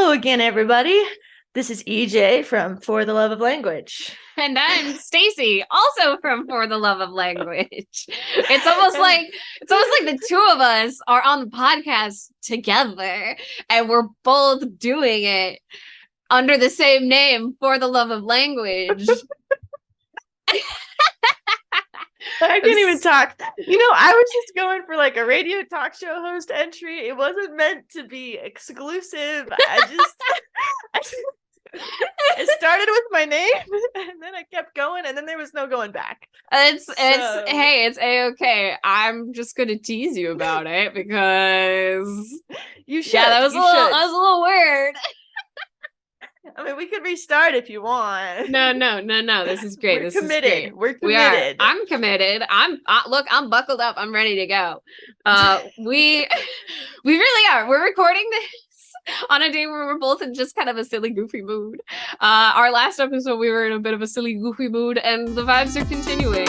Hello again, everybody. This is EJ from For the Love of Language. And I'm Stacy, also from For the Love of Language. It's almost like the two of us are on the podcast together and we're both doing it under the same name, For the Love of Language. I can't even talk. I was just going for like a radio talk show host entry. It wasn't meant to be exclusive. It started with my name and then I kept going and then there was no going back. It's A-okay. I'm just gonna tease you about it because you should. Yeah, that was a little weird. I mean, we could restart if you want. No. This is great. We're committed. We're committed. I'm committed. I'm buckled up. I'm ready to go. We really are. We're recording this on a day where we're both in just kind of a silly, goofy mood. Our last episode, we were in a bit of a silly, goofy mood, and the vibes are continuing.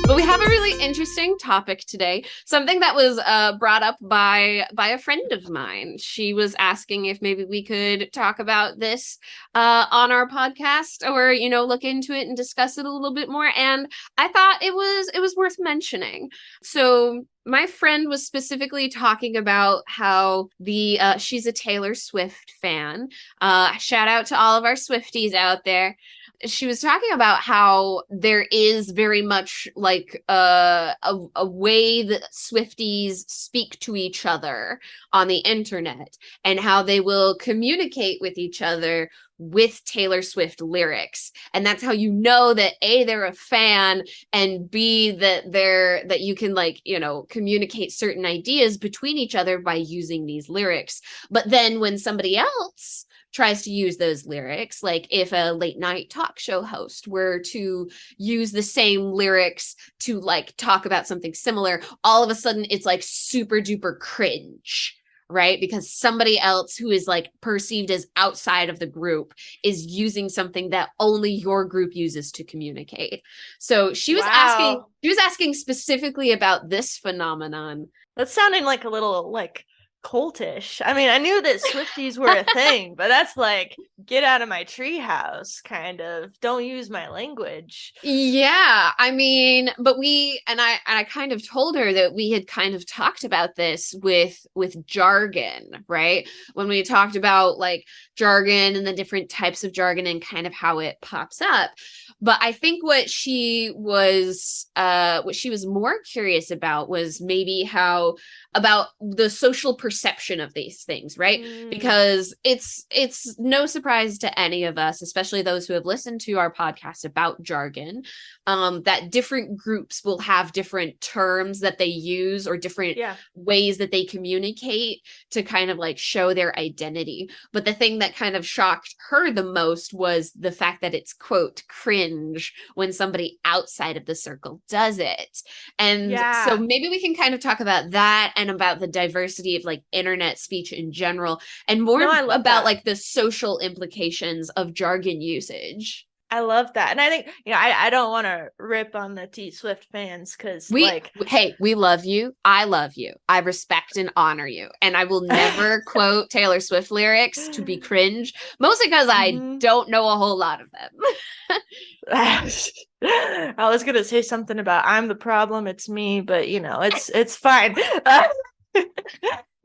But we have a really interesting topic today, something that was brought up by a friend of mine. She was asking if maybe we could talk about this on our podcast or, look into it and discuss it a little bit more. And I thought it was worth mentioning. So my friend was specifically talking about how she's a Taylor Swift fan. Shout out to all of our Swifties out there. She was talking about how there is very much like a way that Swifties speak to each other on the internet and how they will communicate with each other with Taylor Swift lyrics. And that's how you know that A, they're a fan, and B, that you can communicate certain ideas between each other by using these lyrics. But then when somebody else tries to use those lyrics, like if a late night talk show host were to use the same lyrics to talk about something similar, all of a sudden it's super duper cringe, right? Because somebody else who is perceived as outside of the group is using something that only your group uses to communicate. So she was asking specifically about this phenomenon. That's sounding like a little cultish. I mean, I knew that Swifties were a thing, but that's get out of my treehouse kind of. Don't use my language. Yeah, I mean, but I kind of told her that we had kind of talked about this with jargon, right? When we talked about jargon and the different types of jargon and kind of how it pops up. But I think what she was more curious about was maybe about the social perception of these things, right? Because it's no surprise to any of us, especially those who have listened to our podcast about jargon, that different groups will have different terms that they use or different ways that they communicate to kind of show their identity. But the thing that kind of shocked her the most was the fact that it's, quote, cringe when somebody outside of the circle does it. And so maybe we can kind of talk about that and about the diversity of internet speech in general, and more about the social implications of jargon usage. I love that. And I think, I don't want to rip on the T Swift fans because we love you. I love you. I respect and honor you. And I will never quote Taylor Swift lyrics to be cringe, mostly because I don't know a whole lot of them. I was going to say something about I'm the problem, it's me, but it's fine.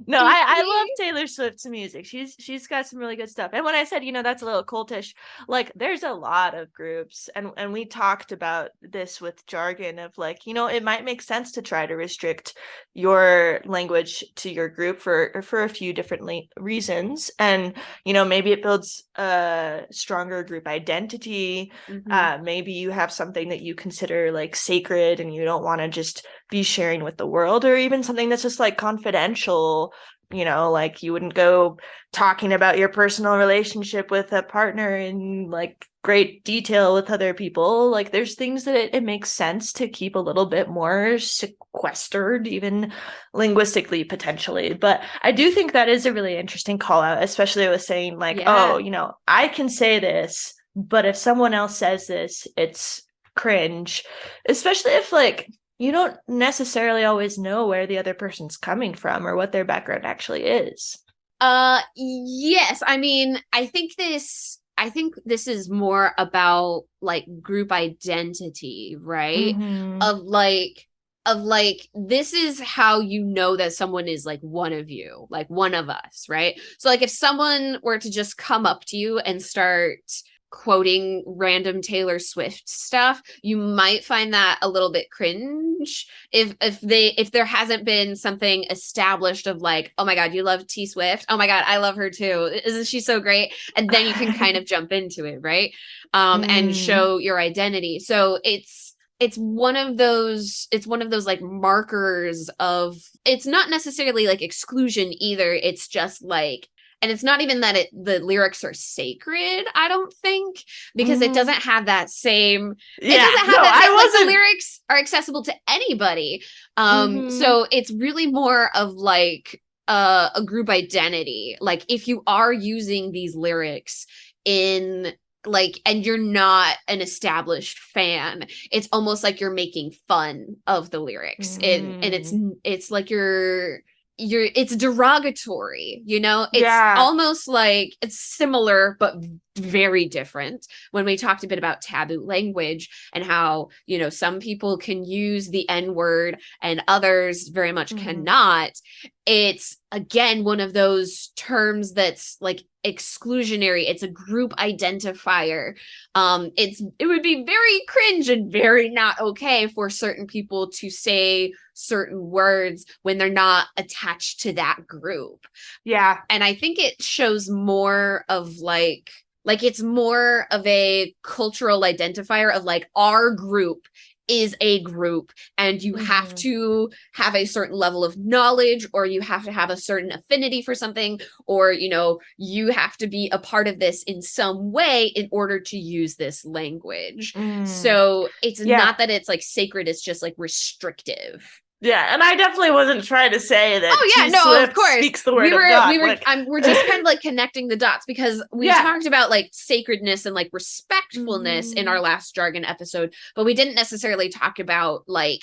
No, I love Taylor Swift's music. She's got some really good stuff. And when I said, that's a little cultish, there's a lot of groups, and we talked about this with jargon of it might make sense to try to restrict your language to your group for a few different reasons. And, maybe it builds a stronger group identity. Maybe you have something that you consider sacred and you don't want to just be sharing with the world, or even something that's just confidential. You wouldn't go talking about your personal relationship with a partner in great detail with other people. There's things that it makes sense to keep a little bit more sequestered, even linguistically, potentially. But I do think that is a really interesting call out, especially with saying I can say this, but if someone else says this, it's cringe, especially if like you don't necessarily always know where the other person's coming from or what their background actually is. Yes. I mean, I think this is more about like group identity, right? Mm-hmm. Of like of like this is how you know that someone is like one of you, like one of us, right? So like if someone were to just come up to you and start quoting random Taylor Swift stuff, you might find that a little bit cringe if there hasn't been something established of like, oh my god, you love T Swift. Oh my god, I love her too. Isn't she so great? And then you can kind of jump into it, right? And Mm. show your identity. So it's one of those like markers of it's not necessarily like exclusion either. It's just like and it's not even that the lyrics are sacred, I don't think, because it Mm-hmm. doesn't have that same it Yeah, doesn't no, have that I same like the wasn't. lyrics are accessible to anybody. Mm-hmm. So it's really more of like a group identity. Like if you are using these lyrics in like and you're not an established fan, it's almost like you're making fun of the lyrics and Mm. it's like you're it's derogatory, you know. It's Yeah. almost like it's similar but very different when we talked a bit about taboo language and how, you know, some people can use the N word and others very much Mm-hmm. cannot. It's again one of those terms that's like exclusionary. It's a group identifier. It would be very cringe and very not okay for certain people to say certain words when they're not attached to that group. Yeah. And I think it shows more of like it's more of a cultural identifier of like our group is a group and you have Mm-hmm. to have a certain level of knowledge or you have to have a certain affinity for something or you know you have to be a part of this in some way in order to use this language. Mm. So it's Yeah. not that it's like sacred, it's just like restrictive. Yeah, and I definitely wasn't trying to say that Oh yeah, T no, of Swift course. speaks the word of We God. were Like, we're just kind of like connecting the dots because we yeah. talked about like sacredness and like respectfulness in Mm-hmm. our last jargon episode, but we didn't necessarily talk about like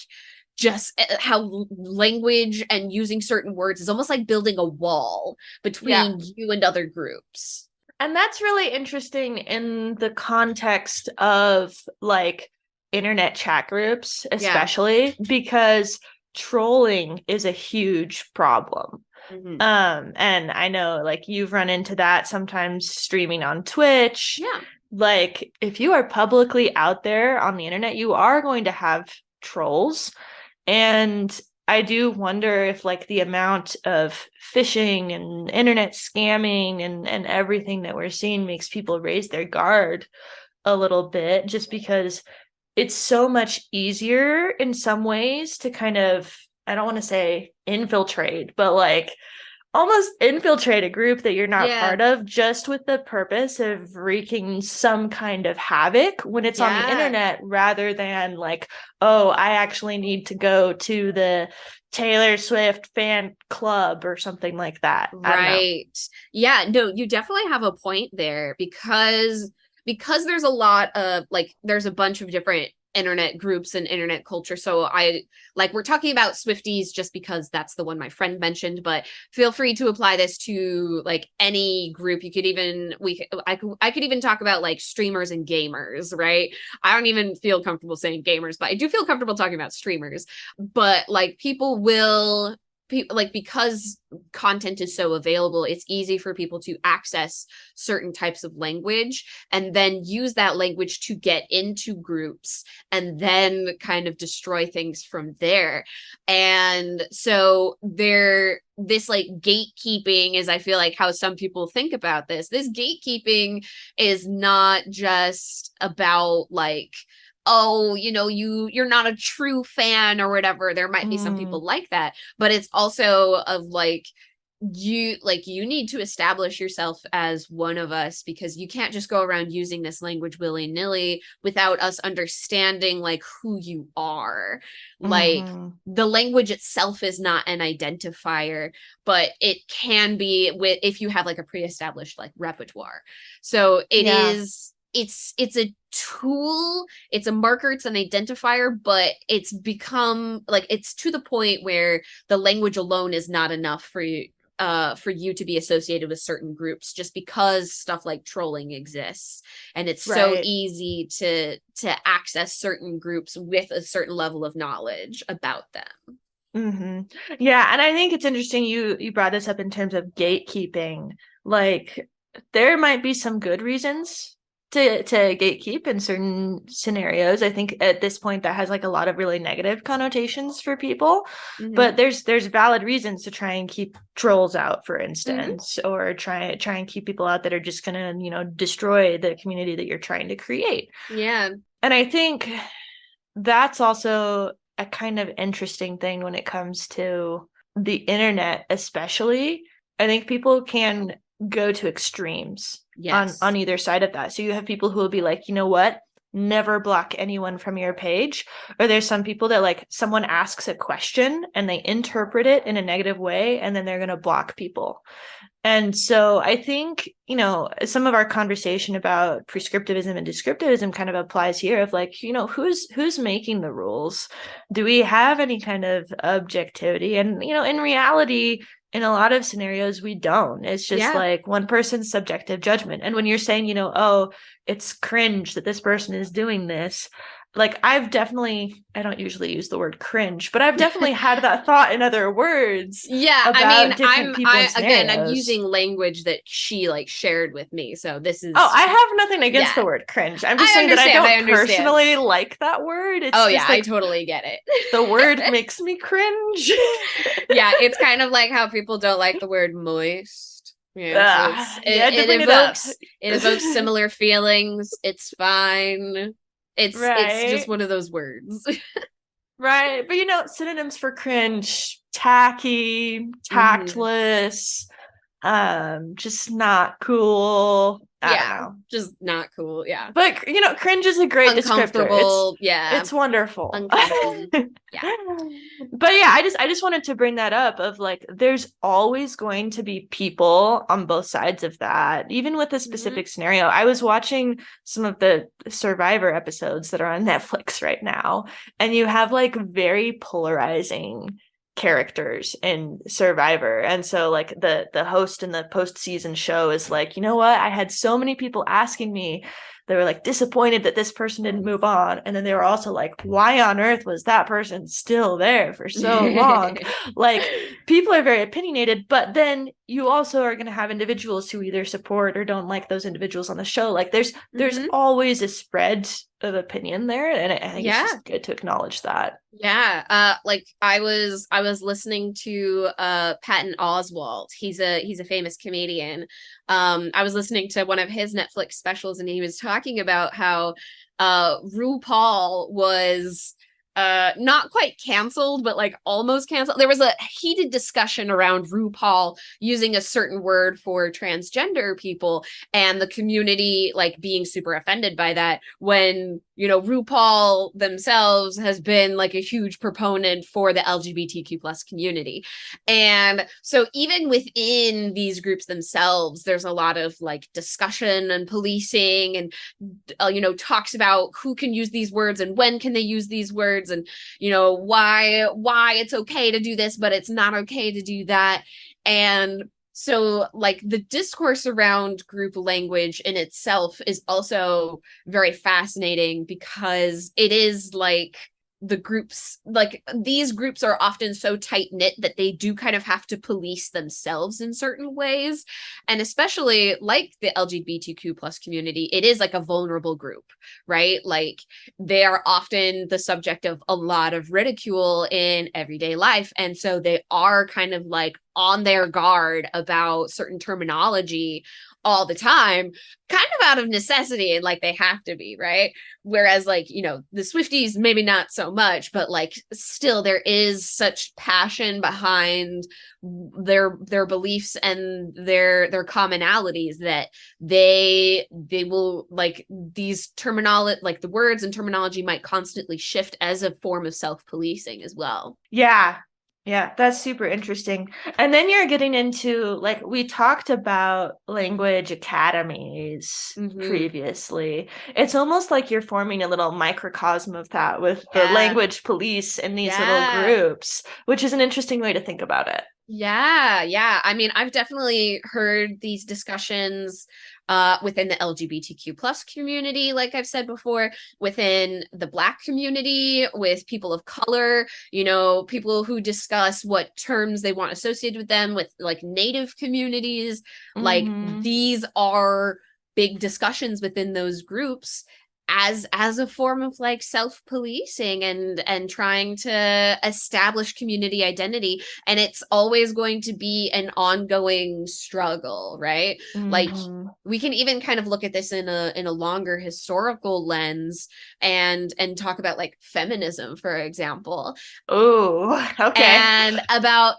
just how language and using certain words is almost like building a wall Yeah. between you and other groups. And that's really interesting in the context of like internet chat groups, Yeah. especially because trolling is a huge problem. Mm-hmm. And I know like you've run into that sometimes streaming on Twitch. Yeah. Like if you are publicly out there on the internet, you are going to have trolls. And I do wonder if like the amount of phishing and internet scamming and everything that we're seeing makes people raise their guard a little bit just because it's so much easier in some ways to kind of, I don't want to say infiltrate, but like almost infiltrate a group that you're not Yeah. part of just with the purpose of wreaking some kind of havoc when it's on the Yeah. internet rather than like, oh, I actually need to go to the Taylor Swift fan club or something like that. I don't know. Right. Yeah, no, you definitely have a point there because there's a lot of like there's a bunch of different internet groups and internet culture. So I like we're talking about Swifties just because that's the one my friend mentioned, but feel free to apply this to like any group. You could even I could even talk about like streamers and gamers, right? I don't even feel comfortable saying gamers, but I do feel comfortable talking about streamers. But like people will like because content is so available, it's easy for people to access certain types of language and then use that language to get into groups and then kind of destroy things from there. And so there this like gatekeeping is I feel like how some people think about this gatekeeping is not just about like oh, you know, you're not a true fan or whatever. There might be some Mm, people like that, but it's also of like you need to establish yourself as one of us because you can't just go around using this language willy-nilly without us understanding like who you are. Like mm-hmm. the language itself is not an identifier, but it can be with if you have like a pre-established like repertoire. So it Yeah. is it's a tool, it's a marker, it's an identifier, but it's become like, it's to the point where the language alone is not enough for you to be associated with certain groups, just because stuff like trolling exists, and it's so Right. easy to access certain groups with a certain level of knowledge about them. Yeah, and I think it's interesting you brought this up in terms of gatekeeping. Like, there might be some good reasons to gatekeep in certain scenarios. I think at this point that has like a lot of really negative connotations for people, Mm-hmm. but there's valid reasons to try and keep trolls out, for Mm-hmm. instance, or try and keep people out that are just gonna, destroy the community that you're trying to create. Yeah. And I think that's also a kind of interesting thing when it comes to the internet, especially. I think people can go to extremes on Yes. either side of that. So you have people who will be like, you know what? Never block anyone from your page. Or there's some people that, like, someone asks a question and they interpret it in a negative way, and then they're going to block people. And so I think, some of our conversation about prescriptivism and descriptivism kind of applies here, of like, who's making the rules? Do we have any kind of objectivity? And, in reality, in a lot of scenarios, we don't. It's just Yeah. like one person's subjective judgment. And when you're saying, oh, it's cringe that this person is doing this, like, I don't usually use the word cringe, but I've definitely had that thought in other words Yeah, I mean, about different people and I'm scenarios. using language that she like shared with me. So this Oh, is, I have nothing against yeah, the word cringe. I'm just I saying that I understand. I don't understand. personally like that word. Oh It's yeah, just I like totally get the word it. makes me cringe. Yeah, it's kind of like how people don't like the word moist. Yes, You had to it bring it up. evokes similar feelings. It's fine. It's just Right. one of those words. Right. But synonyms for cringe: tacky, Hmm. tactless, just not cool. I don't Yeah, know. just not cool. Yeah. But cringe is a great descriptor. It's Uncomfortable. Yeah. it's wonderful. Uncomfy. Yeah. But yeah, I just wanted to bring that up, of like, there's always going to be people on both sides of that, even with a Hmm. specific scenario. I was watching some of the Survivor episodes that are on Netflix right now, and you have like very polarizing characters in Survivor. And so like the host in the post-season show is like, you know what? I had so many people asking me, they were like disappointed that this person didn't move on. And then they were also like, why on earth was that person still there for so long? Like, people are very opinionated, but then you also are going to have individuals who either support or don't like those individuals on the show. Like, there's Hmm. always a spread of opinion there, and I think it's Yeah. just good to acknowledge that. Yeah, like I was listening to Patton Oswalt. He's a famous comedian. I was listening to one of his Netflix specials, and he was talking about how RuPaul was not quite canceled, but like almost canceled. There was a heated discussion around RuPaul using a certain word for transgender people, and the community like being super offended by that, when RuPaul themselves has been like a huge proponent for the LGBTQ plus community. And so even within these groups themselves, there's a lot of like discussion and policing, and talks about who can use these words and when can they use these words, and why it's okay to do this but it's not okay to do that. And so like the discourse around group language in itself is also very fascinating, because it is like the groups, like these groups are often so tight knit that they do kind of have to police themselves in certain ways. And especially like the LGBTQ plus community, it is like a vulnerable group, right? Like they are often the subject of a lot of ridicule in everyday life. And so they are kind of like on their guard about certain terminology all the time, kind of out of necessity, and like they have to be, right? Whereas like the Swifties maybe not so much, but like still there is such passion behind their beliefs and their commonalities, that they will like these terminology, like the words and terminology might constantly shift as a form of self-policing as well. Yeah. Yeah, that's super interesting. And then you're getting into like we talked about language academies Hmm. previously. It's almost like you're forming a little microcosm of that with the Yeah. language police in these little Yeah. groups, which is an interesting way to think about it. Yeah, yeah. I mean, I've definitely heard these discussions within the LGBTQ plus community, like I've said before, within the Black community, with people of color, people who discuss what terms they want associated with them, with like Native communities. Like Mm-hmm. these are big discussions within those groups as a form of like self-policing and trying to establish community identity, and it's always going to be an ongoing struggle, right? Like Mm-hmm. we can even kind of look at this in a longer historical lens and talk about like feminism, for example, Oh, okay. and about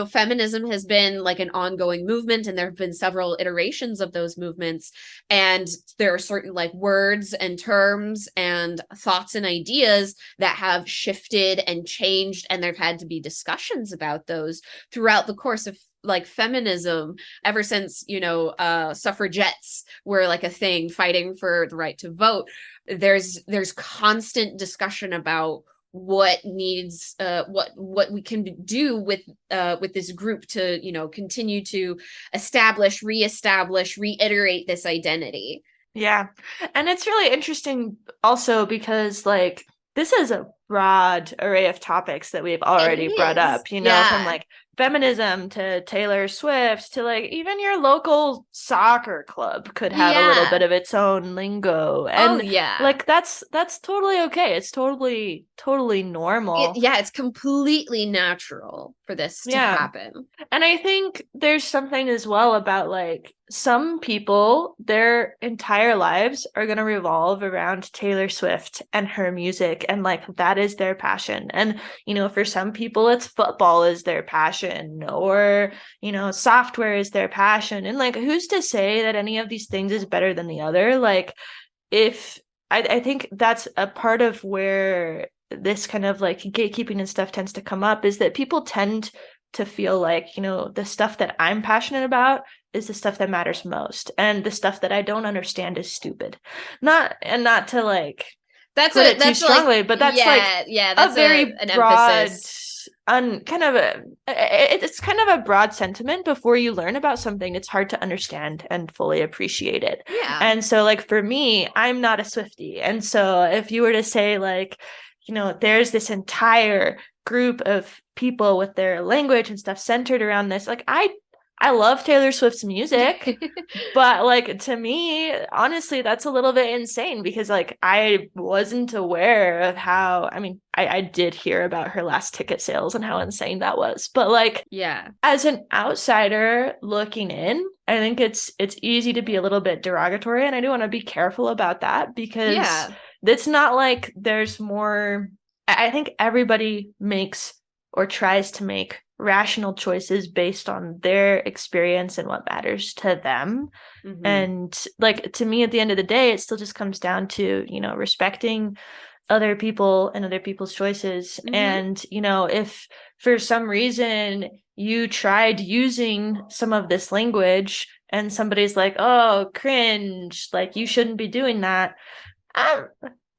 feminism has been like an ongoing movement, and there have been several iterations of those movements, and there are certain like words and terms and thoughts and ideas that have shifted and changed, and there've had to be discussions about those throughout the course of like feminism, ever since suffragettes were like a thing fighting for the right to vote. There's constant discussion about what we can do with this group to continue to reestablish, reiterate this identity. Yeah. And it's really interesting also because like this is a broad array of topics that we've It already brought is, up, from yeah. like feminism to Taylor Swift to like even your local soccer club could have a little bit Yeah. of its own lingo. Oh And yeah. like that's totally okay. It's totally normal. Yeah, it's completely natural for this to Yeah. happen. And I think there's something as well about like some people, their entire lives are going to revolve around Taylor Swift and her music. And like that is their passion. And, for some people, it's football is their passion or, software is their passion. And like, who's to say that any of these things is better than the other? Like, if I think that's a part of where this kind of like gatekeeping and stuff tends to come up is that people tend to feel like, the stuff that I'm passionate about is the stuff that matters most. And the stuff that I don't understand is stupid. Not to like put it too That's like, strongly, but that's like yeah, yeah, a that's a very an broad emphasis. kind of it's kind of a broad sentiment. Before you learn about something, it's hard to understand and fully appreciate it. Yeah. And so like for me, I'm not a Swiftie. And so if you were to say like, there's this entire group of people with their language and stuff centered around this, like I love Taylor Swift's music, but like to me, honestly, that's a little bit insane because like I wasn't aware of how, I mean, I did hear about her last ticket sales and how insane that was. But like Yeah. as an outsider looking in, I think it's easy to be a little bit derogatory. And I do want to be careful about that because Yeah. it's not like there's more. I think everybody makes or tries to make rational choices based on their experience and what matters to them. Hmm. And like to me, at the end of the day, it still just comes down to, respecting other people and other people's choices. Hmm. And, if for some reason you tried using some of this language and somebody's like, oh, cringe, like you shouldn't be doing that. Um,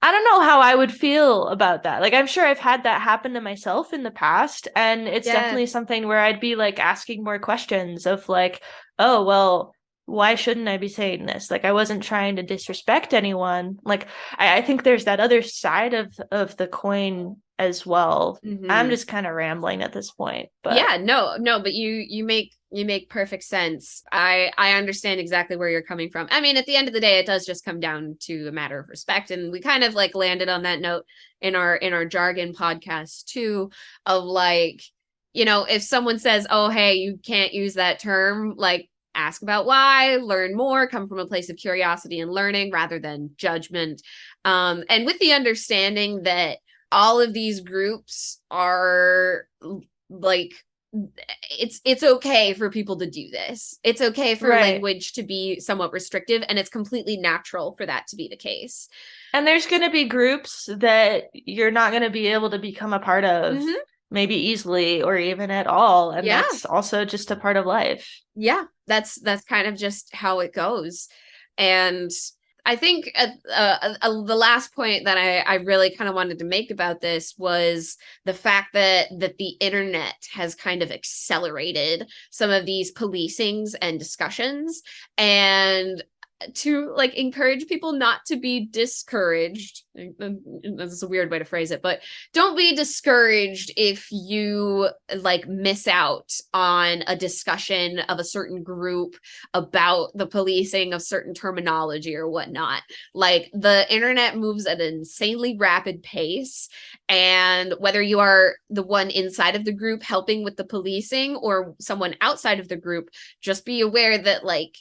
I don't know how I would feel about that. Like, I'm sure I've had that happen to myself in the past. And it's Yeah. definitely something where I'd be like asking more questions of like, oh, well, why shouldn't I be saying this? Like, I wasn't trying to disrespect anyone. Like, I think there's that other side of the coin as well. I'm Hmm. just kind of rambling at this point, but Yeah, no, but you make perfect sense. I understand exactly where you're coming from. I mean, at the end of the day, it does just come down to a matter of respect, and we kind of like landed on that note in our jargon podcast too, of like, if someone says, "Oh, hey, you can't use that term," like ask about why, learn more, come from a place of curiosity and learning rather than judgment. And with the understanding that all of these groups are like, it's okay for people to do this. It's okay for right. language to be somewhat restrictive, and it's completely natural for that to be the case. And there's going to be groups that you're not going to be able to become a part of Mm-hmm. maybe easily or even at all. And Yeah. that's also just a part of life. Yeah, that's kind of just how it goes. And I think the last point that I really kind of wanted to make about this was the fact that the internet has kind of accelerated some of these policings and discussions, and to like encourage people not to be discouraged. That's a weird way to phrase it, but don't be discouraged if you like miss out on a discussion of a certain group about the policing of certain terminology or whatnot. Like the internet moves at an insanely rapid pace, and whether you are the one inside of the group helping with the policing or someone outside of the group, just be aware that like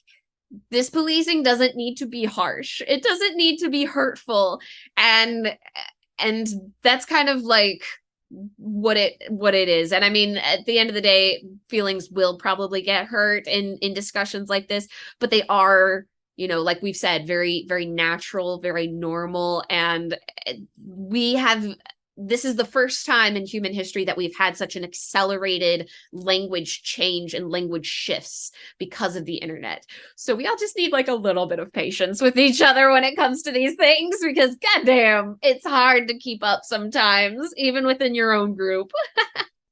this policing doesn't need to be harsh. It doesn't need to be hurtful. And that's kind of like what it is. And I mean, at the end of the day, feelings will probably get hurt in discussions like this, but they are, you know, like we've said, very, very natural, very normal. And we have this is the first time in human history that we've had such an accelerated language change and language shifts because of the internet. So we all just need like a little bit of patience with each other when it comes to these things, because goddamn, it's hard to keep up sometimes, even within your own group.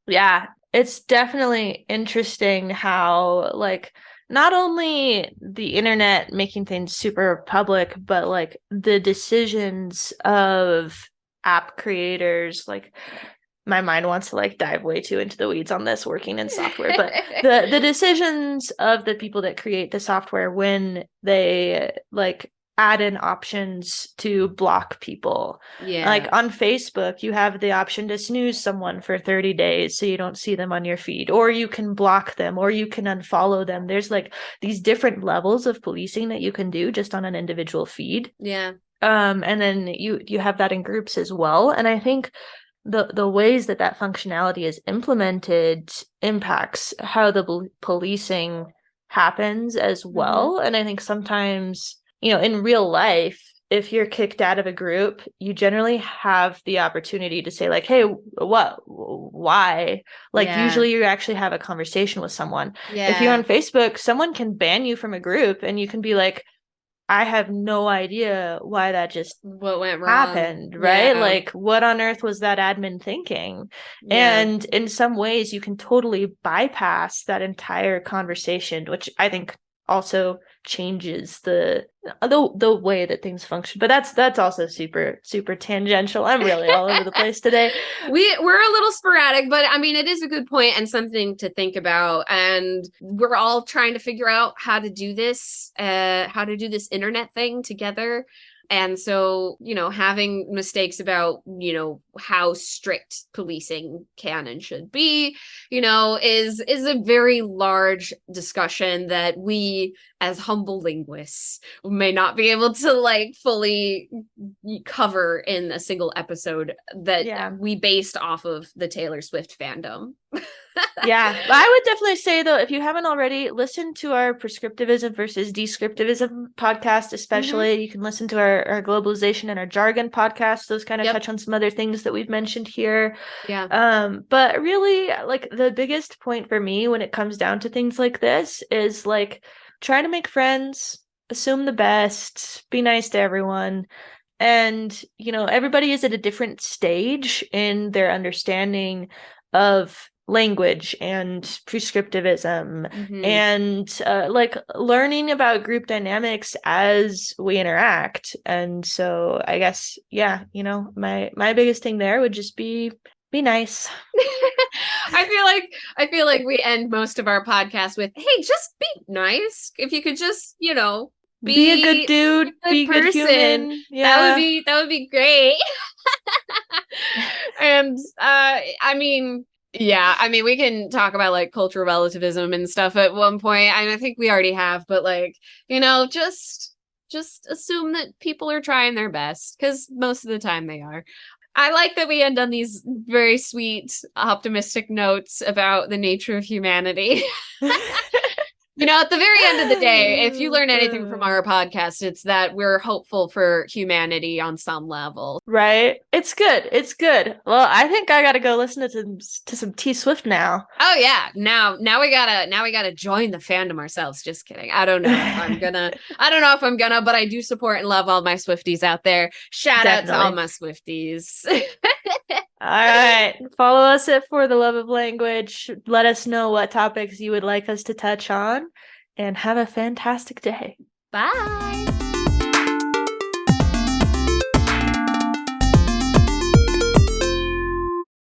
Yeah, it's definitely interesting how, like, not only the internet making things super public, but like the decisions of app creators, like my mind wants to like dive way too into the weeds on this working in software, but the decisions of the people that create the software when they like add in options to block people. Yeah. Like on Facebook, you have the option to snooze someone for 30 days so you don't see them on your feed, or you can block them, or you can unfollow them. There's like these different levels of policing that you can do just on an individual feed. Yeah. And then you have that in groups as well. And I think the ways that functionality is implemented impacts how the policing happens as well. And I think sometimes, you know, in real life, if you're kicked out of a group, you generally have the opportunity to say like, hey, why? Like usually you actually have a conversation with someone. If you're on Facebook, someone can ban you from a group and you can be like, I have no idea why that just what went happened, wrong. right? Yeah. Like, what on earth was that admin thinking? Yeah. And in some ways, you can totally bypass that entire conversation, which I think also changes the way that things function. But that's also super tangential. I'm really all over the place today. We're a little sporadic, but I mean it is a good point and something to think about. And we're all trying to figure out how to do this internet thing together. And so, you know, having mistakes about, you know, how strict policing can and should be, you know, is a very large discussion that we as humble linguists may not be able to like fully cover in a single episode that we based off of the Taylor Swift fandom. Yeah, I would definitely say though, if you haven't already, listen to our prescriptivism versus descriptivism podcast, especially. You can listen to our globalization and our jargon podcast. Those kind of touch on some other things that we've mentioned here. Yeah. But really, like the biggest point for me when it comes down to things like this is like try to make friends, assume the best, be nice to everyone. And, you know, everybody is at a different stage in their understanding of language and prescriptivism and like learning about group dynamics as we interact. And so I guess, yeah, you know, my biggest thing there would just be nice. I feel like we end most of our podcast with, hey, just be nice. If you could just, you know, be a good dude, be a good human. Yeah. That would be great. And I mean, yeah, I mean, we can talk about like cultural relativism and stuff at one point. I think we already have, but like, you know, just assume that people are trying their best, because most of the time they are. I like that we end on these very sweet, optimistic notes about the nature of humanity. At the very end of the day, if you learn anything from our podcast, it's that we're hopeful for humanity on some level. Right? It's good. It's good. Well, I think I gotta go listen to some T Swift now. Oh yeah. Now we gotta join the fandom ourselves. Just kidding. I don't know if I'm gonna, but I do support and love all my Swifties out there. Shout out to all my Swifties. All right. Follow us at For the Love of Language. Let us know what topics you would like us to touch on, and have a fantastic day. Bye.